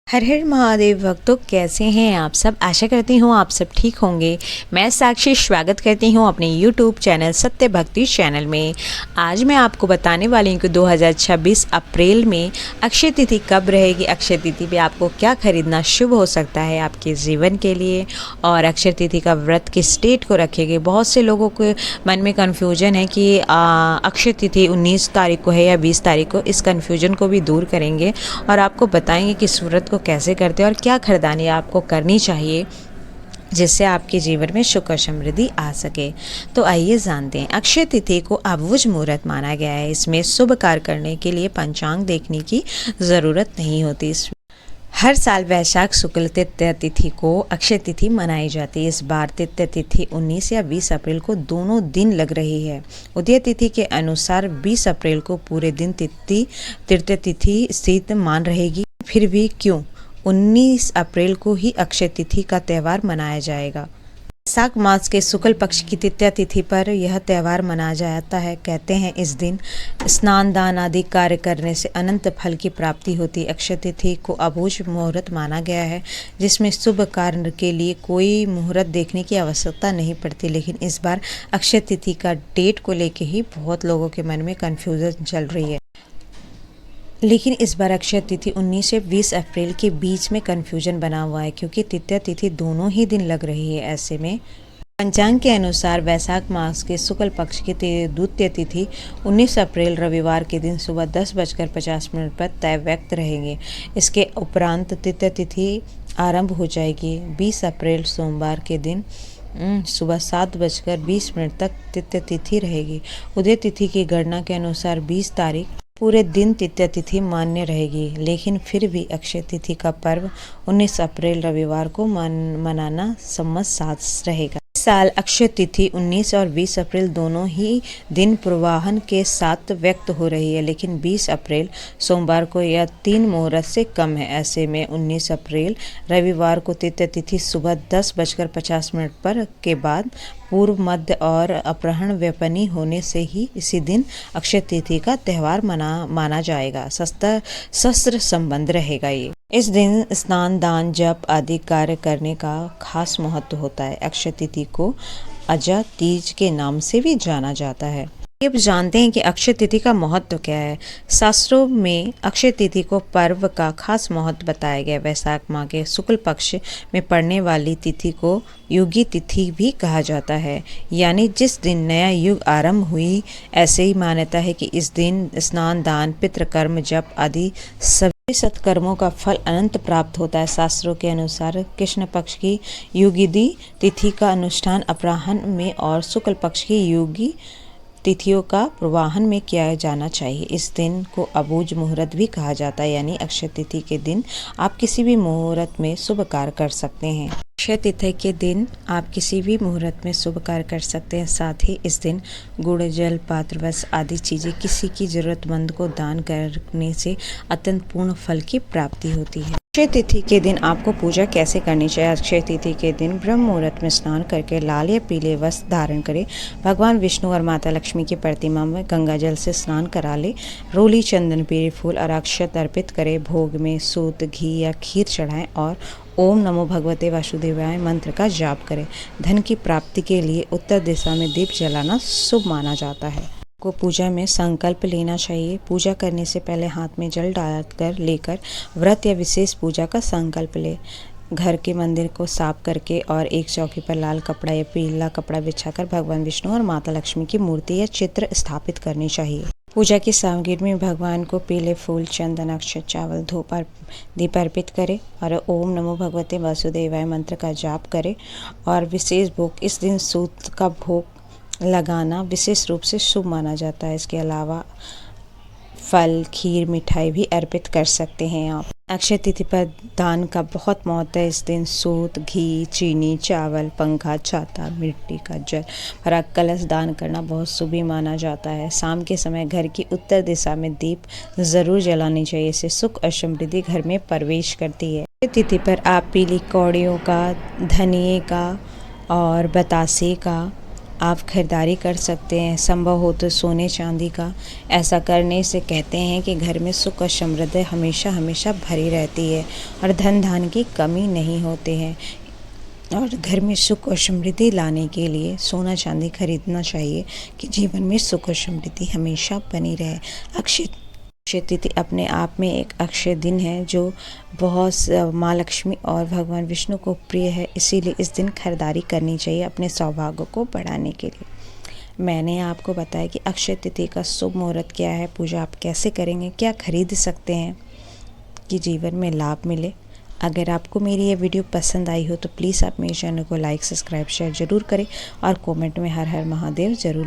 हर हर महादेव भक्तों, कैसे हैं आप सब। आशा करती हूँ आप सब ठीक होंगे। मैं साक्षी स्वागत करती हूँ अपने YouTube चैनल सत्य भक्ति चैनल में। आज मैं आपको बताने वाली हूँ कि 2026 अप्रैल में अक्षय तिथि कब रहेगी। अक्षय तिथि पे आपको क्या खरीदना शुभ हो सकता है आपके जीवन के लिए, और अक्षय तिथि का व्रत किस डेट को रखेंगे। बहुत से लोगों के मन में कन्फ्यूजन है कि अक्षय तिथि 19 तारीख को है या 20 तारीख को। इस कन्फ्यूजन को भी दूर करेंगे और आपको बताएंगे कि इस व्रत को कैसे करते हैं और क्या खरीदारी आपको करनी चाहिए जिससे आपके जीवन में सुख और समृद्धि आ सके। तो आइए जानते हैं। अक्षय तिथि को अबुझ मुहूर्त माना गया है। इसमें शुभ कार्य करने के लिए पंचांग देखने की ज़रूरत नहीं होती। हर साल वैशाख शुक्ल तृतीया तिथि को अक्षय तिथि मनाई जाती है। इस बार तृतीया तिथि 19 या 20 अप्रैल को दोनों दिन लग रही है। उदय तिथि के अनुसार 20 अप्रैल को पूरे दिन तृतीया तिथि स्थित मान रहेगी। फिर भी क्यों 19 अप्रैल को ही अक्षय तिथि का त्यौहार मनाया जाएगा। वैशाख मास के शुक्ल पक्ष की तृतीया तिथि पर यह त्यौहार मनाया जाता है। कहते हैं इस दिन स्नान दान आदि कार्य करने से अनंत फल की प्राप्ति होती है। अक्षय तिथि को अबुझ मुहूर्त माना गया है, जिसमें शुभ कार्य के लिए कोई मुहूर्त देखने की आवश्यकता नहीं पड़ती। लेकिन इस बार अक्षय तिथि का डेट को लेके ही बहुत लोगों के मन में कन्फ्यूजन चल रही है। लेकिन इस बार अक्षय तिथि 19 से 20 अप्रैल के बीच में कन्फ्यूजन बना हुआ है, क्योंकि तृतीया तिथि दोनों ही दिन लग रही है। ऐसे में पंचांग के अनुसार वैशाख मास के शुक्ल पक्ष की द्वितीय तिथि 19 अप्रैल रविवार के दिन सुबह 10:50 पर तय व्यक्त रहेंगे। इसके उपरांत तृतीय तिथि आरंभ हो जाएगी। 20 अप्रैल सोमवार के दिन सुबह 7:20 तक तृतीय तिथि रहेगी। उदय तिथि की गणना के अनुसार 20 तारीख पूरे दिन तृतीया तिथि मान्य रहेगी। लेकिन फिर भी अक्षय तिथि का पर्व 19 अप्रैल रविवार को मनाना सम्मत साथ रहेगा। इस साल अक्षय तिथि 19 और 20 अप्रैल दोनों ही दिन पूर्वाह्न के साथ व्यक्त हो रही है, लेकिन 20 अप्रैल सोमवार को यह 3 मुहूर्त से कम है। ऐसे में 19 अप्रैल रविवार को तृतीया तिथि सुबह 10:50 पर के बाद पूर्व मध्य और अपराह्न व्यापनी होने से ही इसी दिन अक्षय तिथि का त्यौहार माना जाएगा। शस्त्र संबंध रहेगा। ये इस दिन स्नान दान जप आदि कार्य करने का खास महत्व होता है। अक्षय तिथि को अजा तीज के नाम से भी जाना जाता है। अब जानते हैं कि अक्षय तिथि का महत्व क्या है। शास्त्रों में अक्षय तिथि को पर्व का खास महत्व बताया गया। वैशाख माह के शुक्ल पक्ष में पड़ने वाली तिथि को युगी तिथि भी कहा जाता है, यानी जिस दिन नया युग आरंभ हुई। ऐसे ही मान्यता है कि इस दिन स्नान दान पितृकर्म जप आदि सभी सत्कर्मों का फल अनंत प्राप्त होता है। शास्त्रों के अनुसार कृष्ण पक्ष की युगिदी तिथि का अनुष्ठान अपराह्न में और शुक्ल पक्ष की युगी तिथियों का पूर्वाह्न में किया जाना चाहिए। इस दिन को अबुझ मुहूर्त भी कहा जाता है, यानी अक्षय तिथि के दिन आप किसी भी मुहूर्त में शुभ कार्य कर सकते हैं। अक्षय तिथि के दिन आप किसी भी मुहूर्त में शुभ कार्य कर सकते हैं। साथ ही इस दिन गुड़ जल पात्र वस्त्र आदि चीज़ें किसी की जरूरतमंद को दान करने से अत्यंत पूर्ण फल की प्राप्ति होती है। अक्षय तिथि के दिन आपको पूजा कैसे करनी चाहिए। अक्षय तिथि के दिन ब्रह्म मुहूर्त में स्नान करके लाल या पीले वस्त्र धारण करें। भगवान विष्णु और माता लक्ष्मी की प्रतिमा में गंगा जल से स्नान करा ले। रोली चंदन पीले फूल और अक्षत अर्पित करें। भोग में सूत घी या खीर चढ़ाएं और ओम नमो भगवते वासुदेवाय मंत्र का जाप करें। धन की प्राप्ति के लिए उत्तर दिशा में दीप जलाना शुभ माना जाता है। को पूजा में संकल्प लेना चाहिए। पूजा करने से पहले हाथ में जल डालकर लेकर व्रत या विशेष पूजा का संकल्प ले। घर के मंदिर को साफ करके और एक चौकी पर लाल कपड़ा या पीला कपड़ा बिछाकर भगवान विष्णु और माता लक्ष्मी की मूर्ति या चित्र स्थापित करनी चाहिए। पूजा की सामग्री में भगवान को पीले फूल चंदन अक्षत चावल धूप और दीप अर्पित करें और ओम नमो भगवते वासुदेवाय मंत्र का जाप करें। और विशेष भोग, इस दिन सूत का भोग लगाना विशेष रूप से शुभ माना जाता है। इसके अलावा फल खीर मिठाई भी अर्पित कर सकते हैं आप। अक्षय तिथि पर दान का बहुत महत्व है। इस दिन सूत घी चीनी चावल पंखा छाता मिट्टी का जल भरा कलश दान करना बहुत शुभ माना जाता है। शाम के समय घर की उत्तर दिशा में दीप जरूर जलानी चाहिए। इससे सुख और समृद्धि घर में प्रवेश करती है। अक्षय तिथि पर आप पीली कौड़ियों का धनिये का और बतासे का आप खरीदारी कर सकते हैं। संभव हो तो सोने चांदी का। ऐसा करने से कहते हैं कि घर में सुख और समृद्धि हमेशा हमेशा भरी रहती है और धन धान की कमी नहीं होते हैं। और घर में सुख और समृद्धि लाने के लिए सोना चांदी खरीदना चाहिए कि जीवन में सुख और समृद्धि हमेशा बनी रहे। अक्षय तिथि अपने आप में एक अक्षय दिन है जो बहुत माँ लक्ष्मी और भगवान विष्णु को प्रिय है, इसीलिए इस दिन खरीदारी करनी चाहिए अपने सौभाग्य को बढ़ाने के लिए। मैंने आपको बताया कि अक्षय तिथि का शुभ मुहूर्त क्या है, पूजा आप कैसे करेंगे, क्या खरीद सकते हैं कि जीवन में लाभ मिले। अगर आपको मेरी ये वीडियो पसंद आई हो तो प्लीज़ आप मेरे चैनल को लाइक सब्सक्राइब शेयर ज़रूर करें और कमेंट में हर हर महादेव ज़रूर लिखें।